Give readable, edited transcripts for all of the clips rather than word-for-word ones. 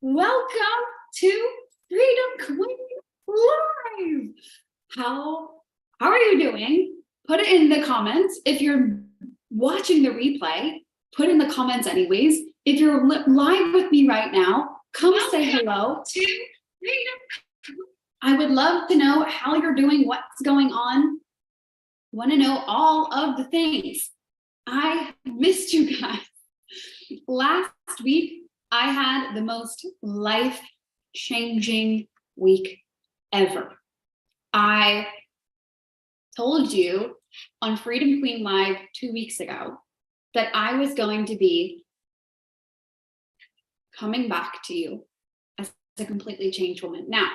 Welcome to Freedom Queen Live. How are you doing? Put it in the comments. If you're watching the replay, put in the comments anyways. If you're live with me right now, come say hello to Freedom. I would love to know how you're doing, what's going on. Want to know all of the things. I missed you guys. Last week, I had the most life-changing week ever. I told you on Freedom Queen Live 2 weeks ago that I was going to be coming back to you as a completely changed woman. Now,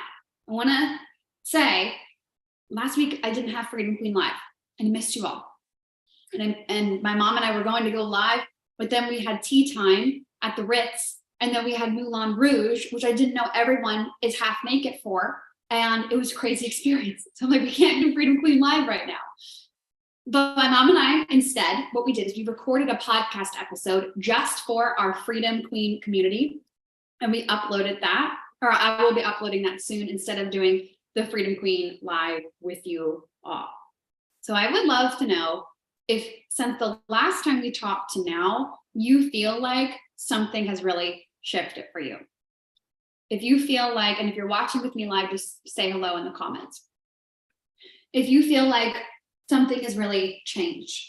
I want to say, last week I didn't have Freedom Queen Live, and I missed you all. And my mom and I were going to go live, but then we had tea time at the Ritz. And then we had Moulin Rouge, which I didn't know everyone is half naked for. And it was a crazy experience. So I'm like, we can't do Freedom Queen Live right now. But my mom and I, instead, what we did is we recorded a podcast episode just for our Freedom Queen community. And we uploaded that, or I will be uploading that soon instead of doing the Freedom Queen Live with you all. So I would love to know if since the last time we talked to now, you feel like something has really shifted for you. If you feel like, and if you're watching with me live, just say hello in the comments. If you feel like something has really changed.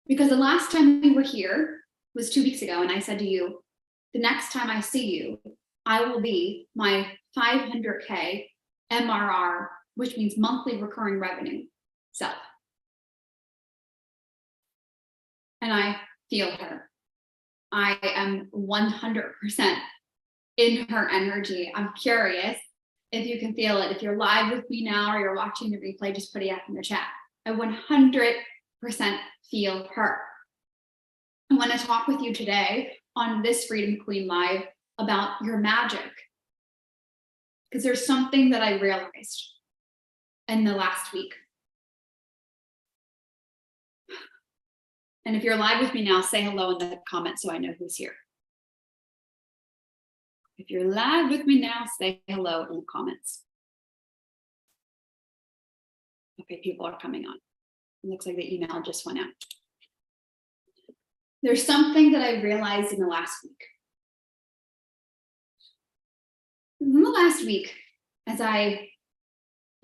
Because the last time we were here was 2 weeks ago, and I said to you, the next time I see you, I will be my 500K MRR, which means monthly recurring revenue self. And I feel her. I am 100% in her energy. I'm curious if you can feel it. If you're live with me now or you're watching the replay, just put it up in the chat. I 100% feel her. I want to talk with you today on this Freedom Queen Live about your magic. Because there's something that I realized in the last week. And if you're live with me now, say hello in the comments so I know who's here. If you're live with me now, say hello in the comments. Okay, people are coming on. It looks like the email just went out. There's something that I realized in the last week. In the last week, as I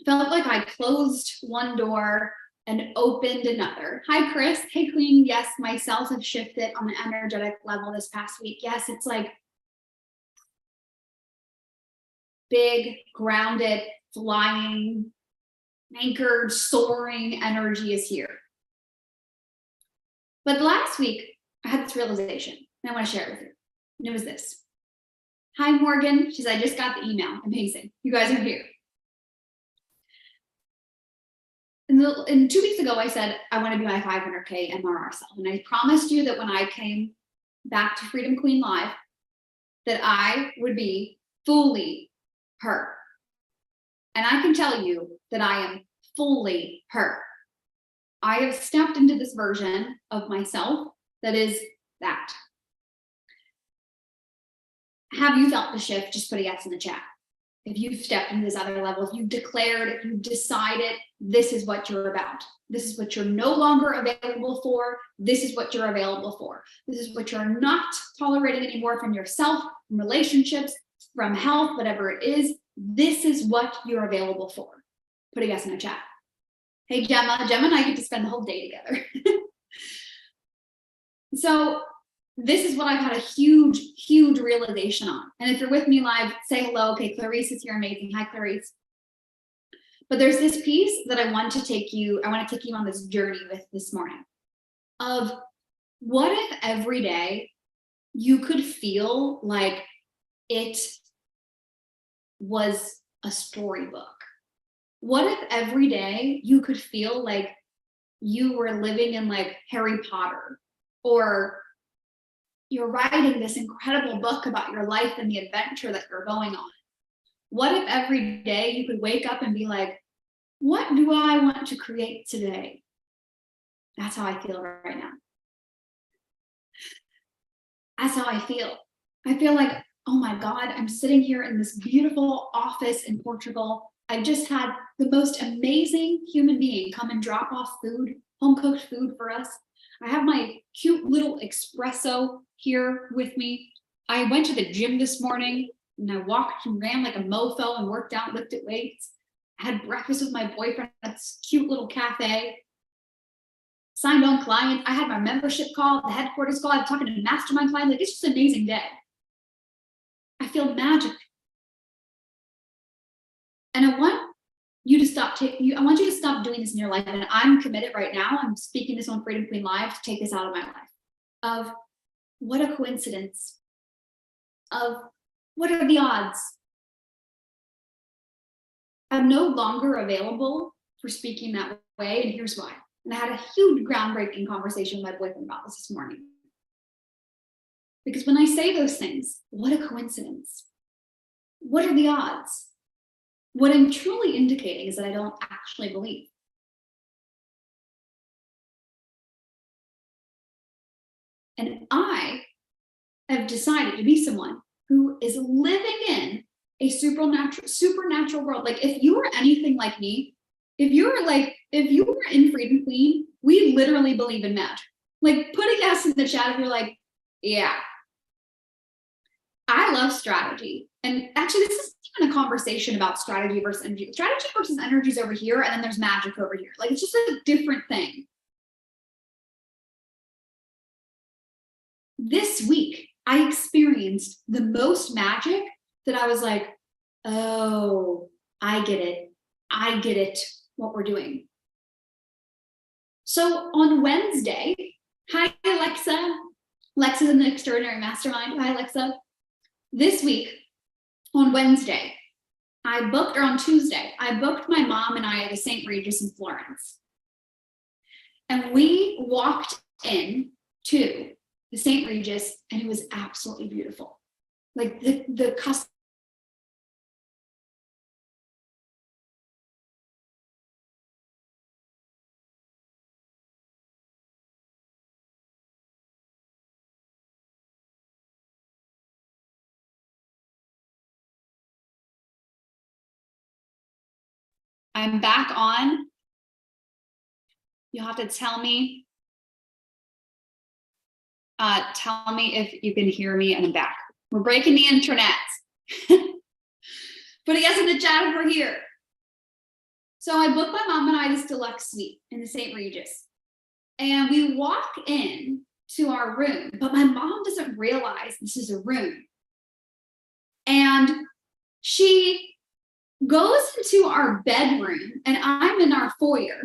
felt like I closed one door and opened another. Hi, Chris. Hey, Queen. Yes, myself have shifted on an energetic level this past week. Yes, it's like big, grounded, flying, anchored, soaring energy is here. But last week, I had this realization, and I want to share it with you. And it was this. Hi, Morgan. She said, I just got the email. Amazing. You guys are here. And 2 weeks ago, I said, I want to be my 500K MRR self. And I promised you that when I came back to Freedom Queen Live, that I would be fully her. And I can tell you that I am fully her. I have stepped into this version of myself that is that. Have you felt the shift? Just put a yes in the chat. If you've stepped into this other level, if you've declared, if you've decided this is what you're about, this is what you're no longer available for, this is what you're available for, this is what you're not tolerating anymore from yourself, from relationships, from health, whatever it is, this is what you're available for. Put a yes in the chat. Hey, Gemma and I get to spend the whole day together. So this is what I've had a huge, huge realization on. And if you're with me live, say hello. Okay, Clarice is here. Amazing. Hi, Clarice. But there's this piece that I want to take you on this journey with this morning of what if every day you could feel like it was a storybook? What if every day you could feel like you were living in like Harry Potter, or you're writing this incredible book about your life and the adventure that you're going on? What if every day you could wake up and be like, what do I want to create today? That's how I feel right now. That's how I feel. I feel like oh my God, I'm sitting here in this beautiful office in Portugal. I just had the most amazing human being come and drop off food, home cooked food for us. I have my cute little espresso here with me. I went to the gym this morning and I walked and ran like a mofo and worked out, lifted weights. I had breakfast with my boyfriend at this cute little cafe. Signed on clients. I had my membership call, the headquarters call. I'm talking to mastermind clients. Like, it's just an amazing day. I feel magic. And I want you to stop I want you to stop doing this in your life. And I'm committed right now. I'm speaking this on Freedom Queen Live to take this out of my life. Of what a coincidence. Of what are the odds? I'm no longer available for speaking that way. And here's why. And I had a huge groundbreaking conversation with my boyfriend about this morning. Because when I say those things, what a coincidence. What are the odds? What I'm truly indicating is that I don't actually believe. And I have decided to be someone who is living in a supernatural world. Like, if you were anything like me, if you were in Freedom Queen, we literally believe in magic. Like, put a yes in the chat if you're like, yeah. I love strategy. And actually, this is even a conversation about strategy versus energy. Strategy versus energy is over here, and then there's magic over here. Like, it's just a different thing. This week, I experienced the most magic that I was like, oh, I get it, what we're doing. So on Wednesday, hi, Alexa. Alexa's in the Extraordinary Mastermind. Hi, Alexa. This week, on Wednesday, on Tuesday, I booked my mom and I at the St. Regis in Florence. And we walked in to the St. Regis, and it was absolutely beautiful. Like, the custom. I'm back on. You'll have to tell me if you can hear me, and I'm back. We're breaking the internet. Put a yes in the chat if we're here. So I booked my mom and I this deluxe suite in the St. Regis. And we walk in to our room, but my mom doesn't realize this is a room. And she goes into our bedroom, and I'm in our foyer,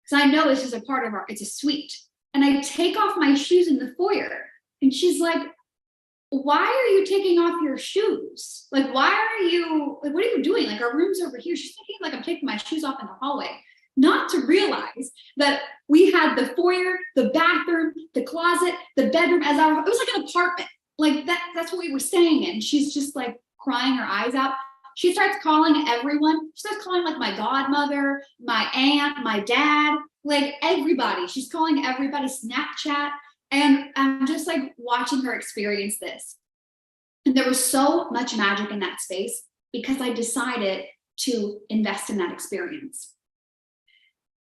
because I know this is it's a suite. And I take off my shoes in the foyer, and she's like, why are you taking off your shoes? Like, what are you doing? Like, our room's over here. She's thinking like I'm taking my shoes off in the hallway. Not to realize that we had the foyer, the bathroom, the closet, the bedroom it was like an apartment. Like, that's what we were staying in. She's just like crying her eyes out. She starts calling everyone. She starts calling like my godmother, my aunt, my dad, like everybody. She's calling everybody, Snapchat. And I'm just like watching her experience this. And there was so much magic in that space because I decided to invest in that experience.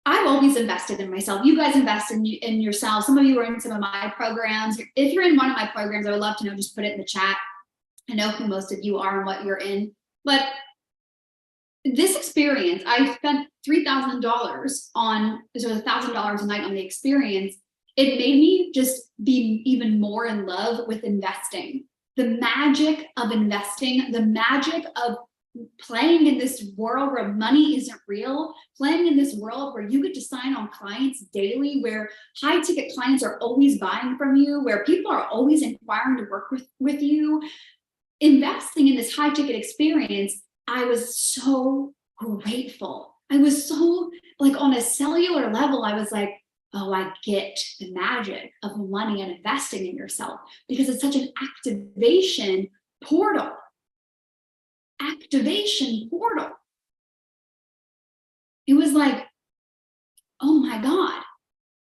I've always invested in myself. You guys invest in yourself. Some of you are in some of my programs. If you're in one of my programs, I would love to know, just put it in the chat. I know who most of you are and what you're in. But this experience, I spent $3,000 on, so $1,000 a night on the experience. It made me just be even more in love with investing. The magic of investing, the magic of playing in this world where money isn't real, playing in this world where you get to sign on clients daily, where high ticket clients are always buying from you, where people are always inquiring to work with you. Investing in this high ticket experience, I was so grateful. I was so, like, on a cellular level, I was like, oh, I get the magic of money and investing in yourself, because it's such an activation portal. Activation portal. It was like, oh my God.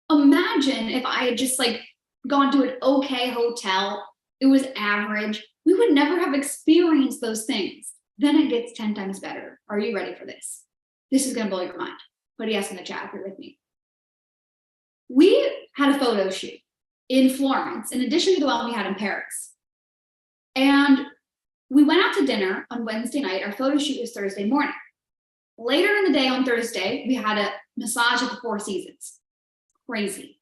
Imagine if I had just like gone to an okay hotel. It was average. We would never have experienced those things. Then it gets 10 times better. Are you ready for this? This is going to blow your mind. Put a yes in the chat if you're with me. We had a photo shoot in Florence, in addition to the one we had in Paris. And we went out to dinner on Wednesday night. Our photo shoot was Thursday morning. Later in the day on Thursday, we had a massage at the Four Seasons. Crazy.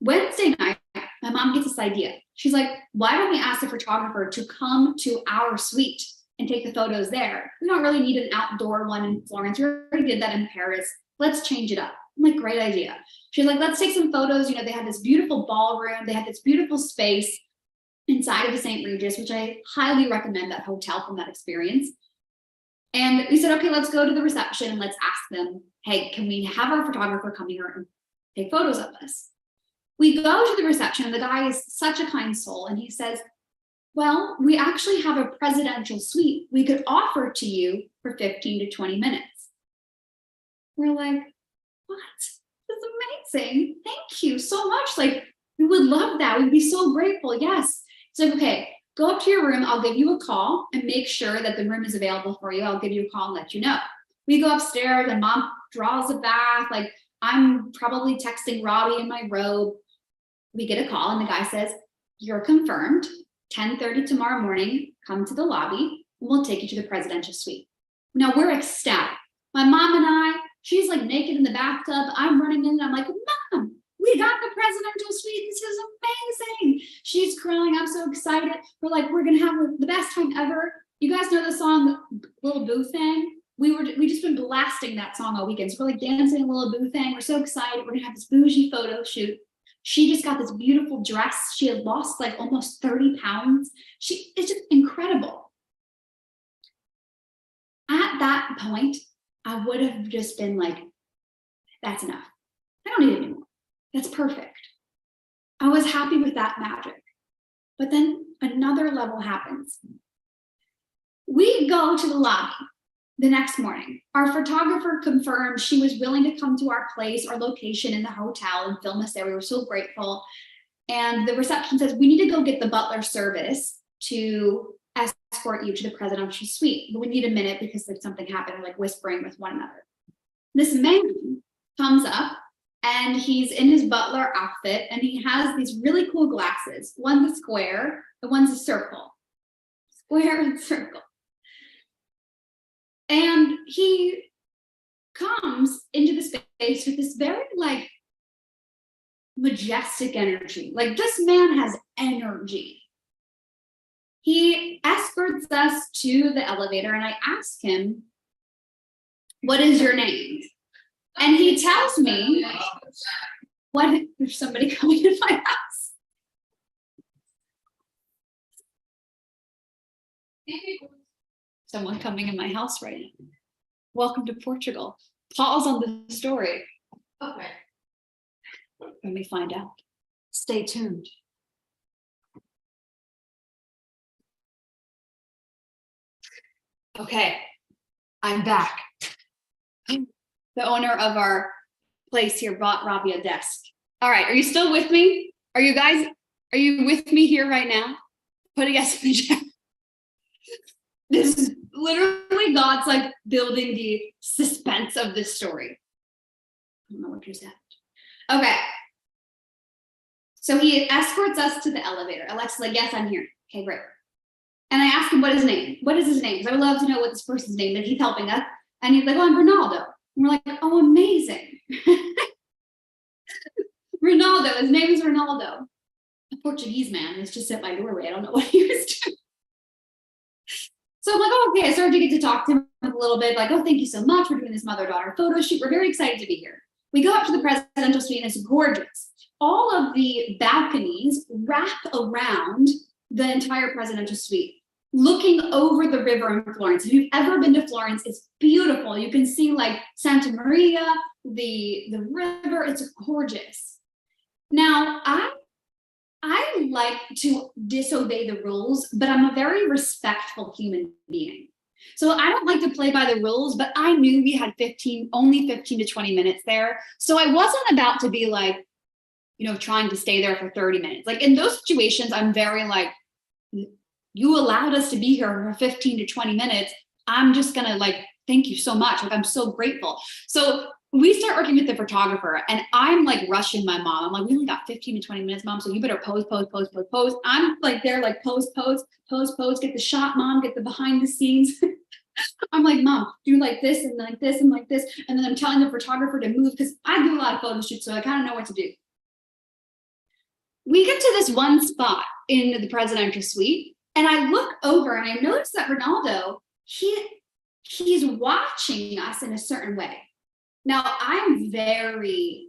Wednesday night, my mom gets this idea. She's like, why don't we ask the photographer to come to our suite and take the photos there? We don't really need an outdoor one in Florence. We already did that in Paris. Let's change it up. I'm like, great idea. She's like, let's take some photos. You know, they had this beautiful ballroom. They had this beautiful space inside of the St. Regis, which I highly recommend that hotel from that experience. And we said, okay, let's go to the reception and let's ask them, hey, can we have our photographer come here and take photos of us? We go to the reception and the guy is such a kind soul. And he says, well, we actually have a presidential suite we could offer to you for 15 to 20 minutes. We're like, what? That's amazing. Thank you so much. Like, we would love that. We'd be so grateful. Yes. It's like, okay, go up to your room. I'll give you a call and make sure that the room is available for you. I'll give you a call and let you know. We go upstairs and mom draws a bath. Like, I'm probably texting Robbie in my robe. We get a call and the guy says, you're confirmed. 10:30 tomorrow morning, come to the lobby and we'll take you to the presidential suite. Now we're ecstatic. My mom and I, she's like naked in the bathtub. I'm running in and I'm like, Mom, we got the presidential suite. This is amazing. She's crying. I'm so excited. We're like, we're going to have the best time ever. You guys know the song Little Boo Thing? We just been blasting that song all weekend. So we're like dancing Little Boo Thing. We're so excited. We're going to have this bougie photo shoot. She just got this beautiful dress. She had lost like almost 30 pounds. It's just incredible. At that point, I would have just been like, that's enough. I don't need it anymore. That's perfect. I was happy with that magic. But then another level happens. We go to the lobby the next morning. Our photographer confirmed she was willing to come to our place, our location in the hotel and film us there. We were so grateful. And the reception says, we need to go get the butler service to escort you to the presidential suite. But we need a minute because if something happened, we're like whispering with one another. This man comes up and he's in his butler outfit and he has these really cool glasses. One's a square and one's a circle. Square and circle. And he comes into the space with this very like majestic energy. Like this man has energy. He escorts us to the elevator and I ask him, what is your name? And he tells me, what, there's somebody coming in my house. Someone coming in my house right now. Welcome to Portugal. Pause on the story. Okay. Let me find out. Stay tuned. Okay, I'm back. The owner of our place here bought Robbie a desk. All right, are you still with me? Are you with me here right now? Put a yes in the chat. This is literally God's like building the suspense of this story. I don't know what just happened. Okay. So he escorts us to the elevator. Alexa's like, yes, I'm here. Okay, great. And I asked him what his name. What is his name? Because I would love to know what this person's name is. He's helping us. And he's like, oh, I'm Ronaldo. And we're like, oh, amazing. Ronaldo. His name is Ronaldo. A Portuguese man was just at my doorway. I don't know what he was doing. So I'm like, oh, okay. I started to get to talk to him a little bit. Like, oh, thank you so much. We're doing this mother-daughter photo shoot. We're very excited to be here. We go up to the presidential suite and it's gorgeous. All of the balconies wrap around the entire presidential suite, looking over the river in Florence. If you've ever been to Florence, it's beautiful. You can see like Santa Maria, the river. It's gorgeous. Now, I like to disobey the rules, but I'm a very respectful human being. So I don't like to play by the rules, but I knew we had only 15 to 20 minutes there. So I wasn't about to be like, trying to stay there for 30 minutes. Like in those situations, I'm very like, you allowed us to be here for 15 to 20 minutes. I'm just gonna like, thank you so much. Like, I'm so grateful. So we start working with the photographer, and I'm like rushing my mom. I'm like, we only got 15 to 20 minutes, mom. So you better pose. I'm like there, like pose, get the shot, mom, get the behind the scenes. I'm like, mom, do like this and like this and like this. And then I'm telling the photographer to move because I do a lot of photo shoots, so I kind of know what to do. We get to this one spot in the presidential suite, and I look over and I notice that Ronaldo, he's watching us in a certain way. Now, I'm very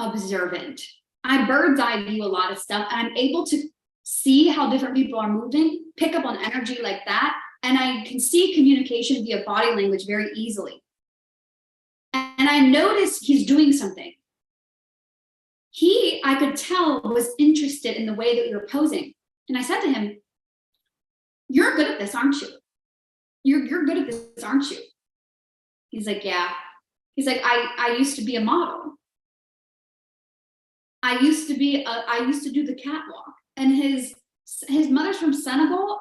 observant. I bird's eye view a lot of stuff, and I'm able to see how different people are moving, pick up on energy like that, and I can see communication via body language very easily. And I noticed he's doing something. I could tell, was interested in the way that we were posing. And I said to him, you're good at this, aren't you? You're good at this, aren't you? He's like, yeah. He's like, I used to be a model. I used to do the catwalk. And his mother's from Senegal,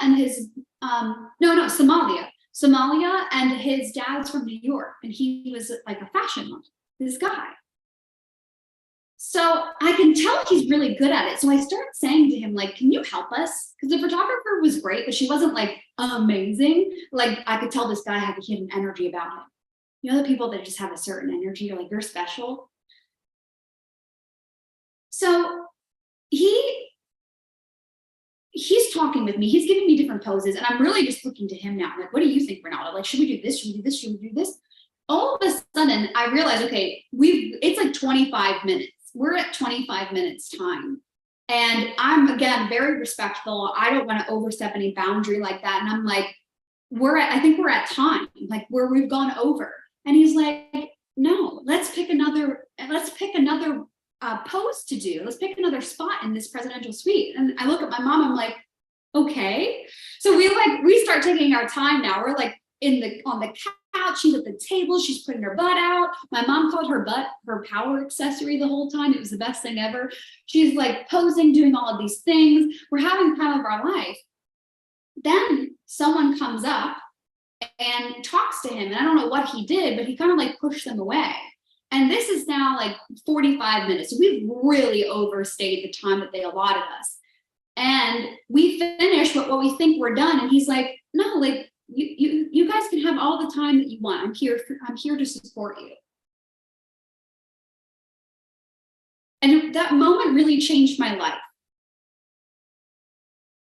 and his Somalia, and his dad's from New York, and he was like a fashion model, this guy. So I can tell he's really good at it. So I started saying to him, like, can you help us? Because the photographer was great, but she wasn't like amazing. Like, I could tell this guy had a hidden energy about him. You know, the people that just have a certain energy, you're like, you're special. So he's talking with me, he's giving me different poses, and I'm really just looking to him now. I'm like, what do you think, Ronaldo? Like, should we do this? Should we do this? Should we do this? All of a sudden, I realize, okay, it's like 25 minutes. We're at 25 minutes time. And I'm, again, very respectful. I don't want to overstep any boundary like that. And I'm like, I think we're at time, like where we've gone over. And he's like, no, let's pick another pose to do. Let's pick another spot in this presidential suite. And I look at my mom, I'm like, okay. So we start taking our time now. We're like on the couch, she's at the table, she's putting her butt out. My mom called her butt her power accessory the whole time. It was the best thing ever. She's like posing, doing all of these things. We're having time of our life. Then someone comes up and talks to him. And I don't know what he did, but he kind of like pushed them away. And this is now like 45 minutes. So we've really overstayed the time that they allotted us. And we finish what we think we're done. And he's like, no, like you guys can have all the time that you want. I'm here to support you. And that moment really changed my life.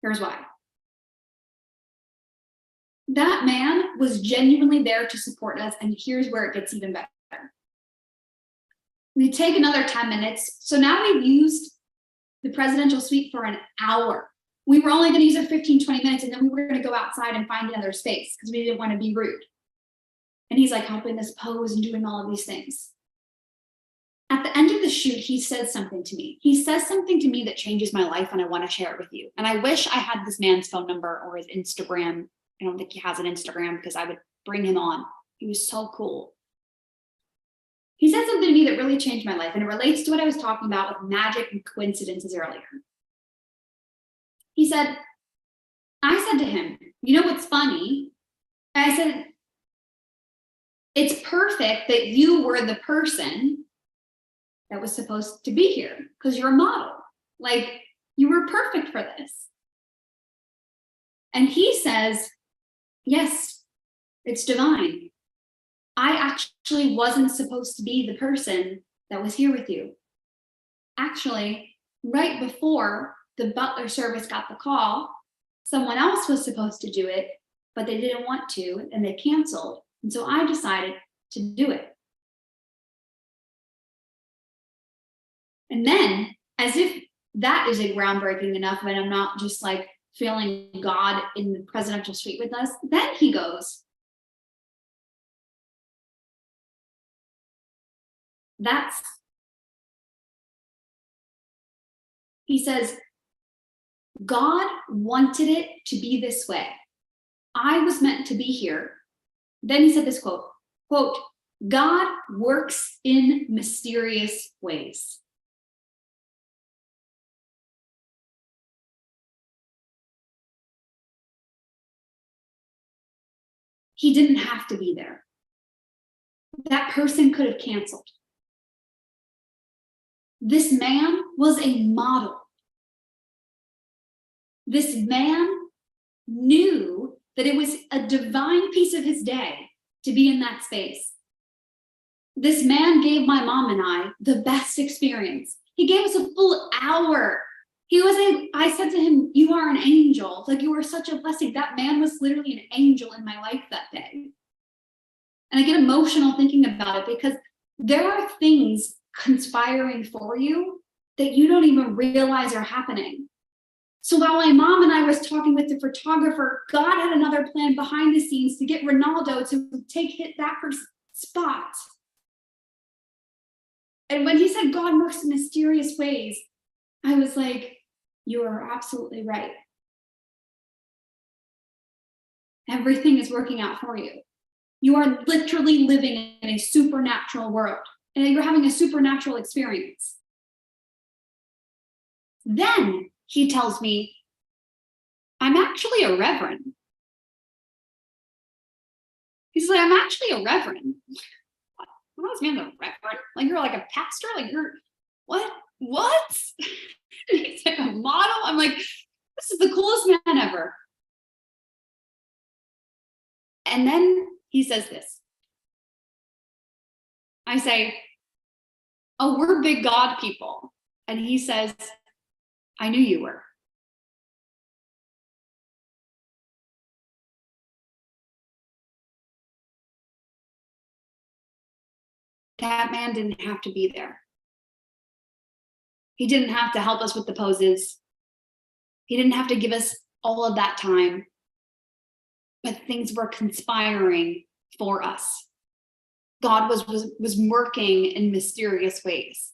Here's why. That man was genuinely there to support us. And here's where it gets even better. We take another 10 minutes. So now we've used the presidential suite for an hour. We were only going to use it 15, 20 minutes, and then we were going to go outside and find another space because we didn't want to be rude. And he's like helping us pose and doing all of these things. At the end of the shoot, he says something to me. He says something to me that changes my life, and I want to share it with you. And I wish I had this man's phone number or his Instagram. I don't think he has an Instagram because I would bring him on. He was so cool. He said something to me that really changed my life, and it relates to what I was talking about with magic and coincidences earlier. I said to him, you know what's funny? I said, it's perfect that you were the person that was supposed to be here because you're a model. Like, you were perfect for this. And he says, yes, it's divine. I actually wasn't supposed to be the person that was here with you. Actually, right before the butler service got the call, someone else was supposed to do it, but they didn't want to, and they canceled. And so I decided to do it. And then, as if that isn't groundbreaking enough, and I'm not just like feeling God in the presidential suite with us, then he goes, he says, God wanted it to be this way. I was meant to be here. Then he said this quote, God works in mysterious ways. he didn't have to be there. That person could have canceled. This man was a model. This man knew that it was a divine piece of his day to be in that space. This man gave my mom and I the best experience. He gave us a full hour. I said to him, "You are an angel. Like, you are such a blessing." That man was literally an angel in my life that day. And I get emotional thinking about it because there are things conspiring for you that you don't even realize are happening. So while my mom and I was talking with the photographer, God had another plan behind the scenes to get Ronaldo to hit that spot. And when he said God works in mysterious ways, I was like, you are absolutely right. Everything is working out for you. You are literally living in a supernatural world, and you're having a supernatural experience. Then he tells me, "I'm actually a reverend." He's like, "I'm actually a reverend." What is man, a reverend? Like, you're like a pastor? Like, you're what? What? He's like, a model? I'm like, this is the coolest man ever. And then he says this. I say, "Oh, we're big God people." And he says, "I knew you were." That man didn't have to be there. He didn't have to help us with the poses. He didn't have to give us all of that time. But things were conspiring for us. God was working in mysterious ways.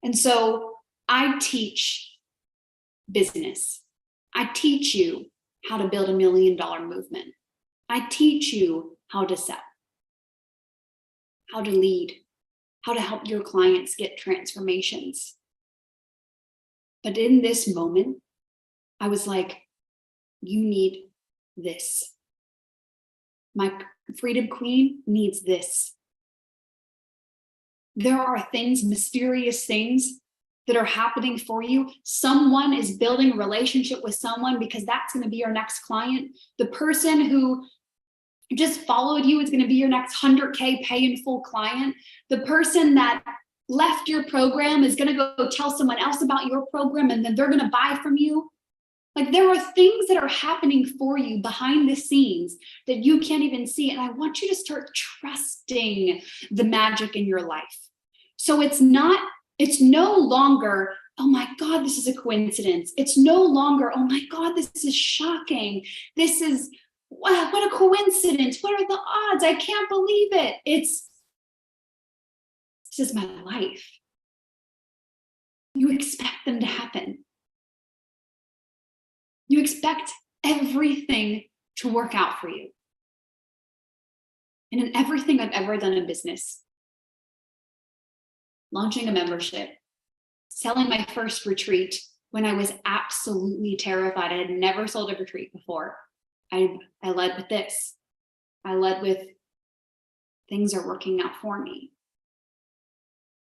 And so I teach business. I teach you how to build $1 million movement. I teach you how to sell, how to lead, how to help your clients get transformations. But in this moment, I was like, you need this. My Freedom Queen needs this. There are things, mysterious things that are happening for you. Someone is building a relationship with someone because that's going to be your next client. The person who just followed you is going to be your next 100K pay in full client. The person that left your program is going to go tell someone else about your program, and then they're going to buy from you. Like, there are things that are happening for you behind the scenes that you can't even see. And I want you to start trusting the magic in your life. So it's no longer, "Oh my God, this is a coincidence." It's no longer, "Oh my God, this is shocking. This is, wow, what a coincidence. What are the odds? I can't believe it." This is my life. You expect them to happen. You expect everything to work out for you. And in everything I've ever done in business, launching a membership, selling my first retreat when I was absolutely terrified. I had never sold a retreat before. I led with this. I led with, things are working out for me.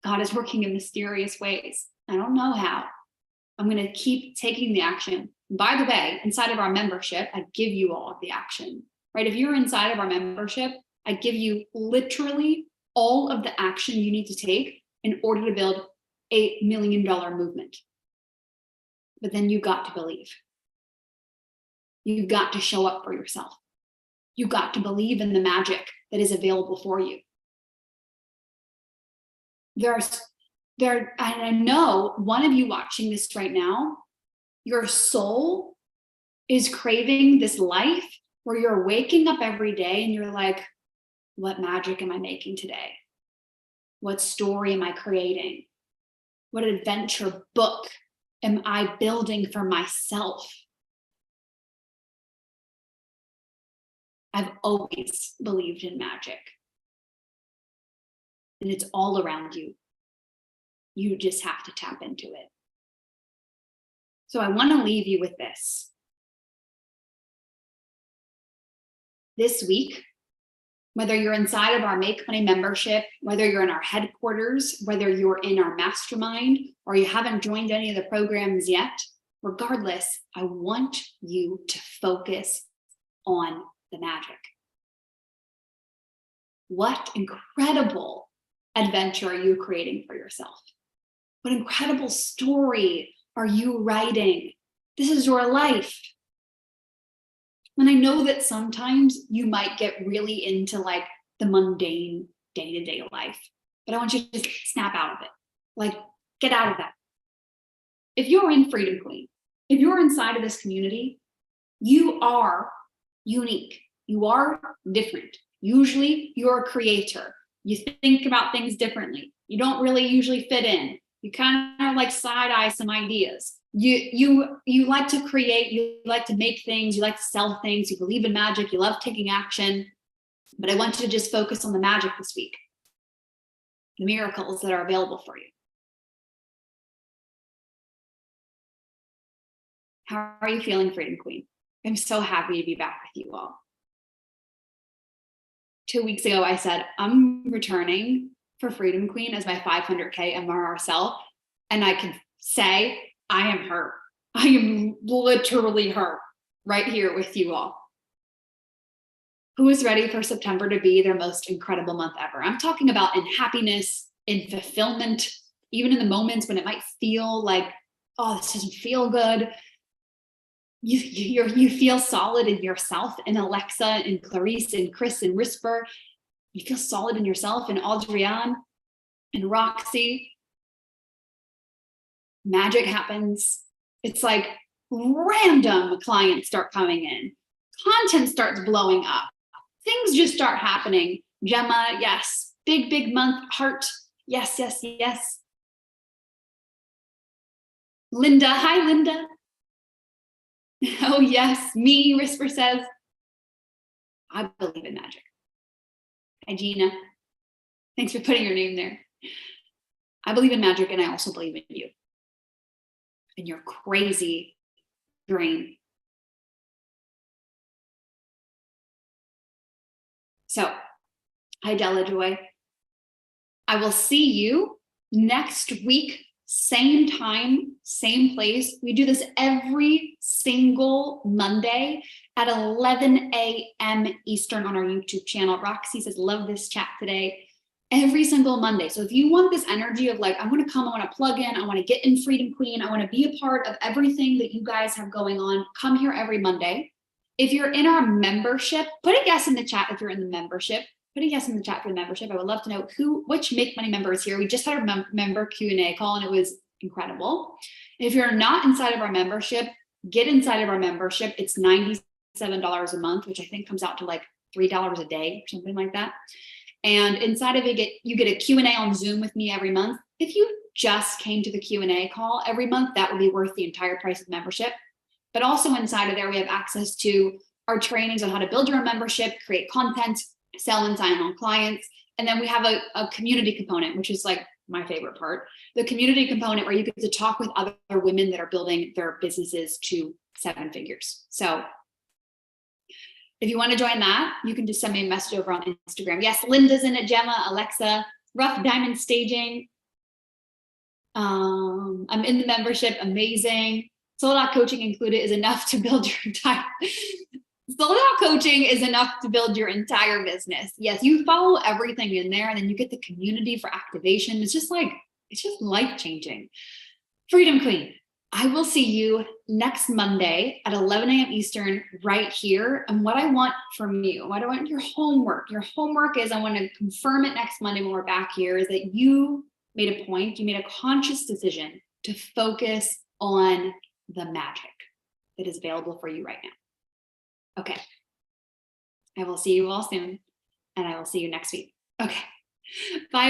God is working in mysterious ways. I don't know how. I'm going to keep taking the action. By the way, inside of our membership, I give you all of the action, right? If you're inside of our membership, I give you literally all of the action you need to take in order to build $8 million movement. But then you got to believe. You've got to show up for yourself. You got to believe in the magic that is available for you. And I know one of you watching this right now, your soul is craving this life where you're waking up every day and you're like, what magic am I making today? What story am I creating? What adventure book am I building for myself? I've always believed in magic. And it's all around you. You just have to tap into it. So I want to leave you with this. this week, whether you're inside of our Make Money membership, whether you're in our headquarters, whether you're in our mastermind, or you haven't joined any of the programs yet, regardless, I want you to focus on the magic. What incredible adventure are you creating for yourself? What incredible story are you writing? This is your life. And I know that sometimes you might get really into like the mundane day-to-day life, but I want you to just snap out of it. Like, get out of that. If you're in Freedom Queen, if you're inside of this community, you are unique. You are different. Usually you're a creator. You think about things differently. You don't really usually fit in. You kind of like side eye some ideas. You like to create, you like to make things, you like to sell things, you believe in magic, you love taking action. But I want you to just focus on the magic this week, the miracles that are available for you. How are you feeling, Freedom Queen? I'm so happy to be back with you all. 2 weeks ago, I said, I'm returning for Freedom Queen as my 500K MRR self. And I can say, I am her. I am literally her right here with you all. Who is ready for September to be their most incredible month ever? I'm talking about in happiness, in fulfillment, even in the moments when it might feel like, oh, this doesn't feel good. You feel solid in yourself, and Alexa and Clarice and Chris and Risper. You feel solid in yourself, and Adrienne and Roxy. Magic happens. It's like random clients start coming in. Content starts blowing up. Things just start happening. Gemma, yes. Big month. Heart, yes, yes, yes. Linda, hi, Linda. Oh, yes. Me, Risper says, I believe in magic. Hi, Gina. Thanks for putting your name there. I believe in magic, and I also believe in you and your crazy dream. So, hi, Della Joy. I will see you next week, same time, same place. We do this every single Monday at 11 a.m. Eastern on our YouTube channel. Roxy says, love this chat today. Every single Monday. So if you want this energy of like, I want to come, I want to plug in, I want to get in Freedom Queen, I want to be a part of everything that you guys have going on, come here every Monday. If you're in our membership, put a yes in the chat if you're in the membership. Put a yes in the chat for the membership. I would love to know which Make Money member is here. We just had a member Q&A call and it was incredible. If you're not inside of our membership, get inside of our membership. It's $97 a month, which I think comes out to like $3 a day or something like that. And inside of it, you get a Q&A on Zoom with me every month. If you just came to the Q&A call every month, that would be worth the entire price of membership. But also inside of there, we have access to our trainings on how to build your own membership, create content, sell and sign on clients. And then we have a community component, which is like my favorite part. The community component where you get to talk with other women that are building their businesses to 7 figures. So if you want to join that, you can just send me a message over on Instagram. Yes, Linda's in it, Gemma, Alexa, Rough Diamond Staging. I'm in the membership, amazing. Sold out coaching included is enough to build your entire sold out coaching is enough to build your entire business. Yes, you follow everything in there and then you get the community for activation. It's just life-changing. Freedom Queen, I will see you next Monday at 11 a.m. Eastern right here. And what I want from you, what I want your homework is I want to confirm it next Monday when we're back here, is that you made a point, you made a conscious decision to focus on the magic that is available for you right now. Okay. I will see you all soon, and I will see you next week. Okay. Bye.